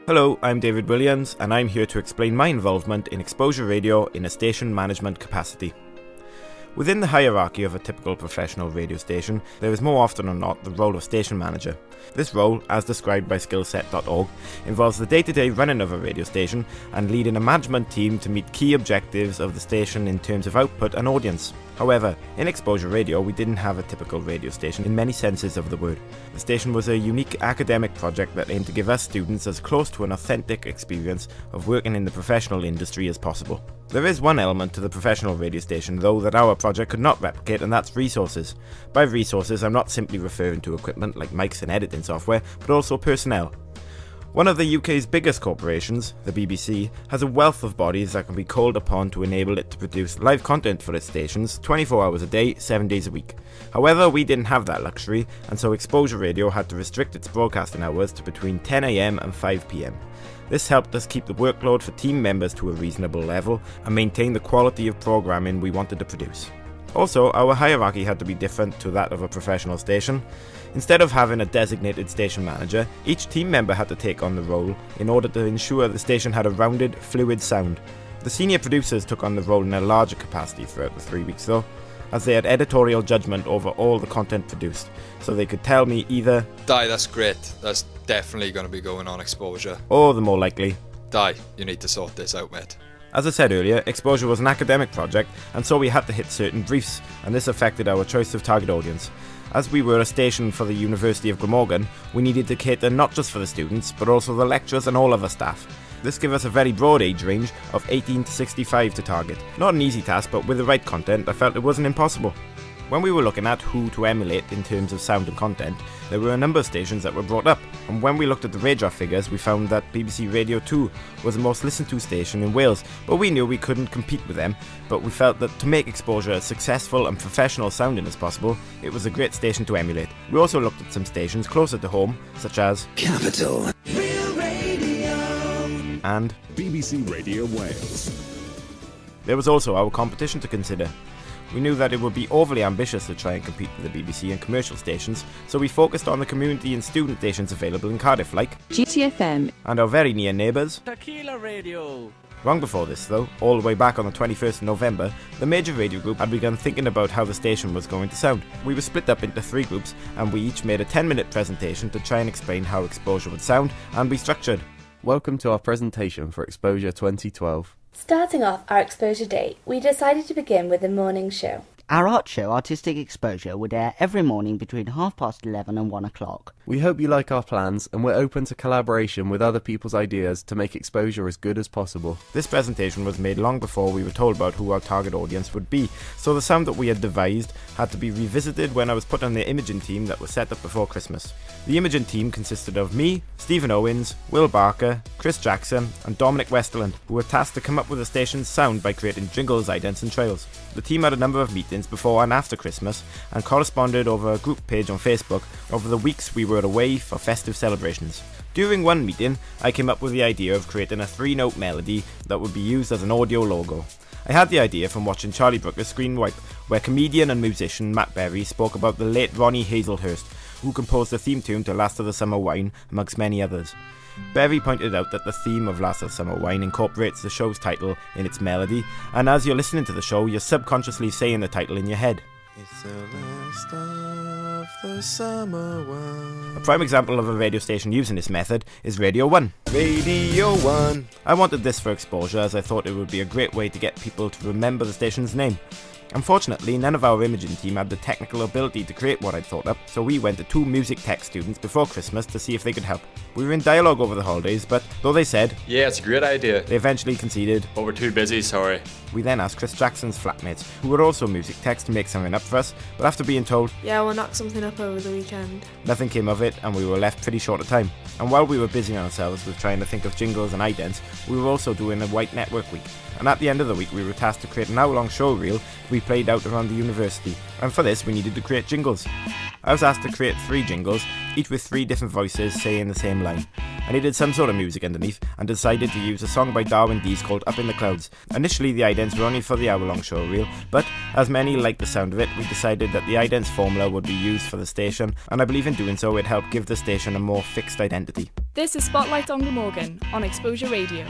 Hello, I'm David Williams, and I'm here to explain my involvement in exposure radio in a station management capacity. Within the hierarchy of a typical professional radio station, there is more often than not the role of station manager. This role, as described by skillset.org, involves the day-to-day running of a radio station and leading a management team to meet key objectives of the station in terms of output and audience. However, in exposure radio, we didn't have a typical radio station in many senses of the word. The station was a unique academic project that aimed to give us students as close to an authentic experience of working in the professional industry as possible. There is one element to the professional radio station, though, that our project could not replicate, and that's resources. By resources, I'm not simply referring to equipment like mics and editing software, but also personnel. One of the UK's biggest corporations, the BBC, has a wealth of bodies that can be called upon to enable it to produce live content for its stations 24 hours a day, 7 days a week. However, we didn't have that luxury, and so Exposure Radio had to restrict its broadcasting hours to between 10 AM and 5 PM. This helped us keep the workload for team members to a reasonable level and maintain the quality of programming we wanted to produce. Also, our hierarchy had to be different to that of a professional station. Instead of having a designated station manager, each team member had to take on the role in order to ensure the station had a rounded, fluid sound. The senior producers took on the role in a larger capacity throughout the 3 weeks though, as they had editorial judgment over all the content produced, so they could tell me either Di, that's great, that's definitely going to be going on Exposure. Or the more likely, Di, you need to sort this out, mate. As I said earlier, Exposure was an academic project, and so we had to hit certain briefs, and this affected our choice of target audience. As we were a station for the University of Glamorgan, we needed to cater not just for the students, but also the lecturers and all other staff. This gave us a very broad age range of 18 to 65 to target. Not an easy task, but with the right content, I felt it wasn't impossible. When we were looking at who to emulate in terms of sound and content, there were a number of stations that were brought up, and when we looked at the radar figures, we found that BBC Radio 2 was the most listened to station in Wales, but we knew we couldn't compete with them, but we felt that to make Exposure as successful and professional sounding as possible, it was a great station to emulate. We also looked at some stations closer to home, such as Capital Real Radio and BBC Radio Wales. There was also our competition to consider. We knew that it would be overly ambitious to try and compete with the BBC and commercial stations, so we focused on the community and student stations available in Cardiff like GTFM and our very near neighbours Tequila Radio. Long before this though, all the way back on the 21st of November, the major radio group had begun thinking about how the station was going to sound. We were split up into 3 groups, and we each made a 10-minute presentation to try and explain how Exposure would sound and be structured. Welcome to our presentation for Exposure 2012. Starting off our exposure day, we decided to begin with the morning show. Our art show, Artistic Exposure, would air every morning between 11:30 and 1 o'clock. We hope you like our plans, and we're open to collaboration with other people's ideas to make Exposure as good as possible. This presentation was made long before we were told about who our target audience would be, so the sound that we had devised had to be revisited when I was put on the imaging team that was set up before Christmas. The imaging team consisted of me, Stephen Owens, Will Barker, Chris Jackson and Dominic Westerland, who were tasked to come up with the station's sound by creating jingles, idents and trails. The team had a number of meetings before and after Christmas and corresponded over a group page on Facebook over the weeks we were away for festive celebrations. During one meeting, I came up with the idea of creating a 3-note melody that would be used as an audio logo. I had the idea from watching Charlie Brooker's Screen Wipe, where comedian and musician Matt Berry spoke about the late Ronnie Hazelhurst, who composed the theme tune to Last of the Summer Wine, amongst many others. Berry pointed out that the theme of Last of the Summer Wine incorporates the show's title in its melody, and as you're listening to the show, you're subconsciously saying the title in your head. It's the last of the summer wine. A prime example of a radio station using this method is Radio 1. Radio 1. I wanted this for Exposure as I thought it would be a great way to get people to remember the station's name. Unfortunately, none of our imaging team had the technical ability to create what I'd thought up, so we went to 2 music tech students before Christmas to see if they could help. We were in dialogue over the holidays, but though they said, Yeah, it's a great idea, they eventually conceded. but we're too busy, sorry. We then asked Chris Jackson's flatmates, who were also music techs, to make something up for us, but after being told, Yeah, we'll knock something up over the weekend. nothing came of it and we were left pretty short of time. And while we were busying ourselves with trying to think of jingles and idents, we were also doing a White Network week. And at the end of the week we were tasked to create an hour-long show reel to be played out around the university. And for this we needed to create jingles. I was asked to create 3 jingles, each with 3 different voices saying the same line. I needed some sort of music underneath and decided to use a song by Darwin Dees called Up in the Clouds. Initially the idents were only for the hour-long show reel, but as many liked the sound of it, we decided that the idents formula would be used for the station, and I believe in doing so it helped give the station a more fixed identity. This is Spotlight on Glamorgan on Exposure Radio.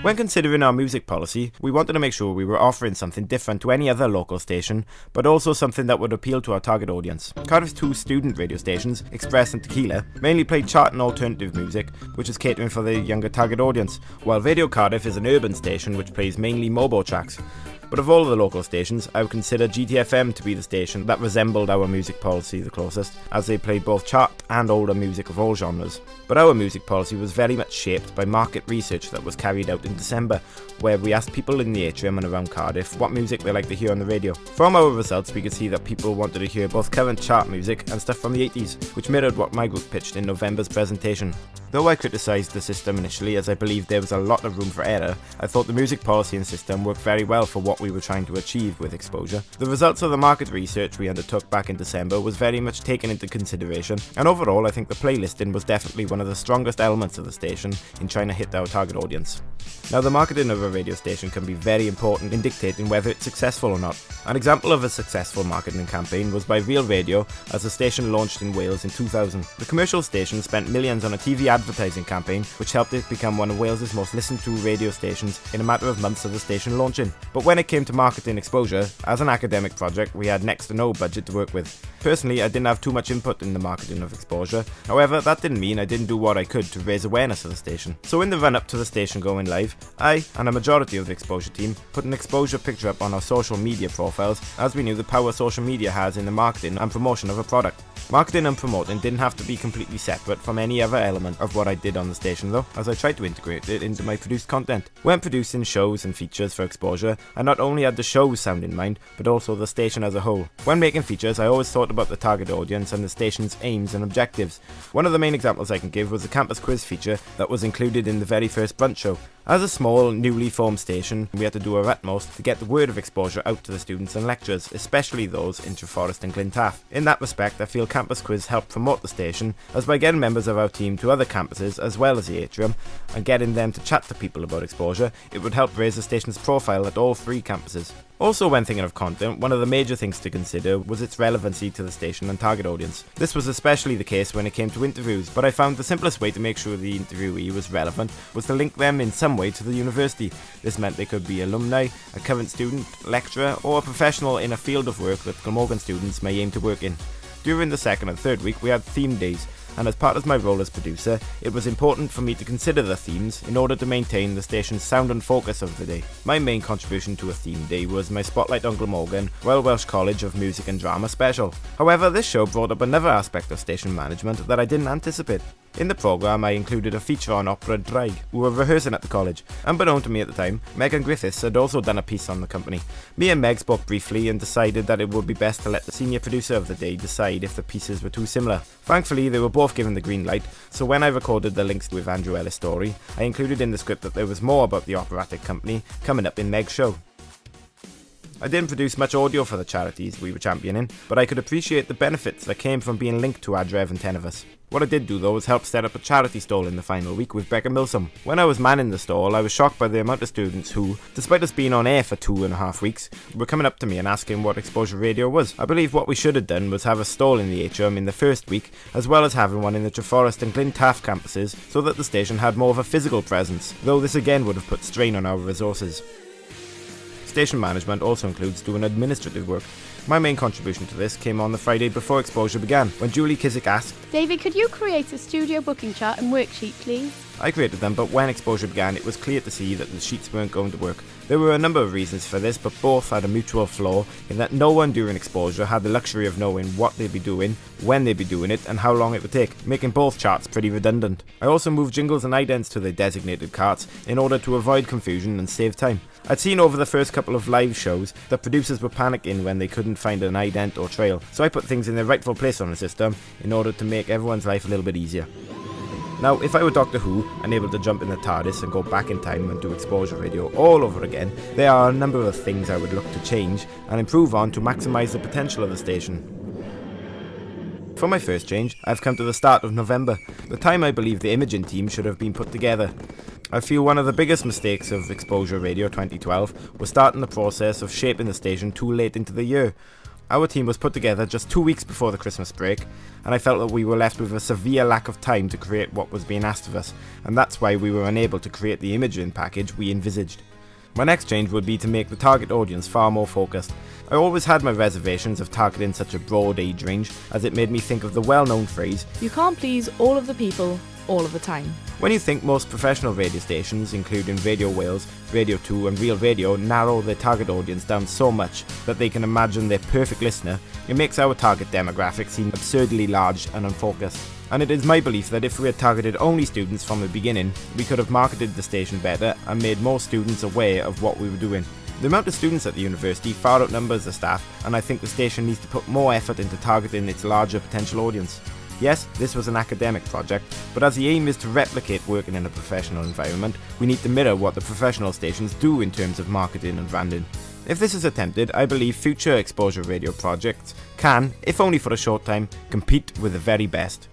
When considering our music policy, we wanted to make sure we were offering something different to any other local station, but also something that would appeal to our target audience. Cardiff's two student radio stations, Express and Tequila, mainly play chart and alternative music, which is catering for the younger target audience, while Radio Cardiff is an urban station which plays mainly mobile tracks. But of all of the local stations, I would consider GTFM to be the station that resembled our music policy the closest, as they played both chart and older music of all genres. But our music policy was very much shaped by market research that was carried out in December, where we asked people in the atrium and around Cardiff what music they like to hear on the radio. From our results, we could see that people wanted to hear both current chart music and stuff from the 80s, which mirrored what my group pitched in November's presentation. Though I criticised the system initially as I believed there was a lot of room for error, I thought the music policy and system worked very well for what we were trying to achieve with Exposure. The results of the market research we undertook back in December was very much taken into consideration, and overall I think the playlisting was definitely one of the strongest elements of the station in trying to hit our target audience. Now, the marketing of a radio station can be very important in dictating whether it's successful or not. An example of a successful marketing campaign was by Real Radio, as the station launched in Wales in 2000. The commercial station spent millions on a TV advertising campaign which helped it become one of Wales's most listened to radio stations in a matter of months of the station launching. But when it came to marketing Exposure, as an academic project we had next to no budget to work with. Personally, I didn't have too much input in the marketing of Exposure, however that didn't mean I didn't do what I could to raise awareness of the station. So in the run up to the station going live, I, and a majority of the Exposure team, put an Exposure picture up on our social media profiles, as we knew the power social media has in the marketing and promotion of a product. Marketing and promoting didn't have to be completely separate from any other element of what I did on the station though, as I tried to integrate it into my produced content. When producing shows and features for Exposure, I not only had the show's sound in mind, but also the station as a whole. When making features, I always thought about the target audience and the station's aims and objectives. One of the main examples I can give was the campus quiz feature that was included in the very first brunch show. As a small, newly formed station, we had to do our utmost to get the word of Exposure out to the students and lecturers, especially those in Treforest and Glyntaff. In that respect, I feel Campus Quiz helped promote the station, as by getting members of our team to other campuses as well as the atrium, and getting them to chat to people about Exposure, it would help raise the station's profile at all three campuses. Also, when thinking of content, one of the major things to consider was its relevancy to the station and target audience. This was especially the case when it came to interviews, but I found the simplest way to make sure the interviewee was relevant was to link them in some way to the university. This meant they could be alumni, a current student, lecturer, or a professional in a field of work that Glamorgan students may aim to work in. During the second and third week we had theme days, and as part of my role as producer, it was important for me to consider the themes in order to maintain the station's sound and focus of the day. My main contribution to a theme day was my Spotlight on Glamorgan Royal Welsh College of Music and Drama special. However, this show brought up another aspect of station management that I didn't anticipate. In the programme I included a feature on opera Draig, who were rehearsing at the college. Unbeknown to me at the time, Megan Griffiths had also done a piece on the company. Me and Meg spoke briefly and decided that it would be best to let the senior producer of the day decide if the pieces were too similar. Thankfully they were both given the green light, so when I recorded the links with Andrew Ellis' story, I included in the script that there was more about the operatic company coming up in Meg's show. I didn't produce much audio for the charities we were championing, but I could appreciate the benefits that came from being linked to Adrev and Tenevus. What I did do though was help set up a charity stall in the final week with Becca Milsom. When I was manning the stall, I was shocked by the amount of students who, despite us being on air for 2.5 weeks, were coming up to me and asking what Exposure Radio was. I believe what we should have done was have a stall in the atrium in the first week, as well as having one in the Treforest and Glyntaff campuses, so that the station had more of a physical presence, though this again would have put strain on our resources. Station management also includes doing administrative work. My main contribution to this came on the Friday before Exposure began, when Julie Kizik asked, David, could you create a studio booking chart and worksheet, please? I created them, but when Exposure began, it was clear to see that the sheets weren't going to work. There were a number of reasons for this, but both had a mutual flaw in that no one during Exposure had the luxury of knowing what they'd be doing, when they'd be doing it, and how long it would take, making both charts pretty redundant. I also moved jingles and idents to their designated carts in order to avoid confusion and save time. I'd seen over the first couple of live shows that producers were panicking when they couldn't find an ident or trail, so I put things in their rightful place on the system in order to make everyone's life a little bit easier. Now, if I were Doctor Who and able to jump in the TARDIS and go back in time and do Exposure Radio all over again, there are a number of things I would look to change and improve on to maximise the potential of the station. For my first change, I've come to the start of November, the time I believe the imaging team should have been put together. I feel one of the biggest mistakes of Exposure Radio 2012 was starting the process of shaping the station too late into the year. Our team was put together just 2 weeks before the Christmas break, and I felt that we were left with a severe lack of time to create what was being asked of us, and that's why we were unable to create the imaging package we envisaged. My next change would be to make the target audience far more focused. I always had my reservations of targeting such a broad age range, as it made me think of the well-known phrase, You can't please all of the people all of the time. when you think most professional radio stations, including Radio Wales, Radio 2 and Real Radio, narrow their target audience down so much that they can imagine their perfect listener, it makes our target demographic seem absurdly large and unfocused. And it is my belief that if we had targeted only students from the beginning, we could have marketed the station better and made more students aware of what we were doing. The amount of students at the university far outnumbers the staff, and I think the station needs to put more effort into targeting its larger potential audience. Yes, this was an academic project, but as the aim is to replicate working in a professional environment, we need to mirror what the professional stations do in terms of marketing and branding. If this is attempted, I believe future Exposure Radio projects can, if only for a short time, compete with the very best.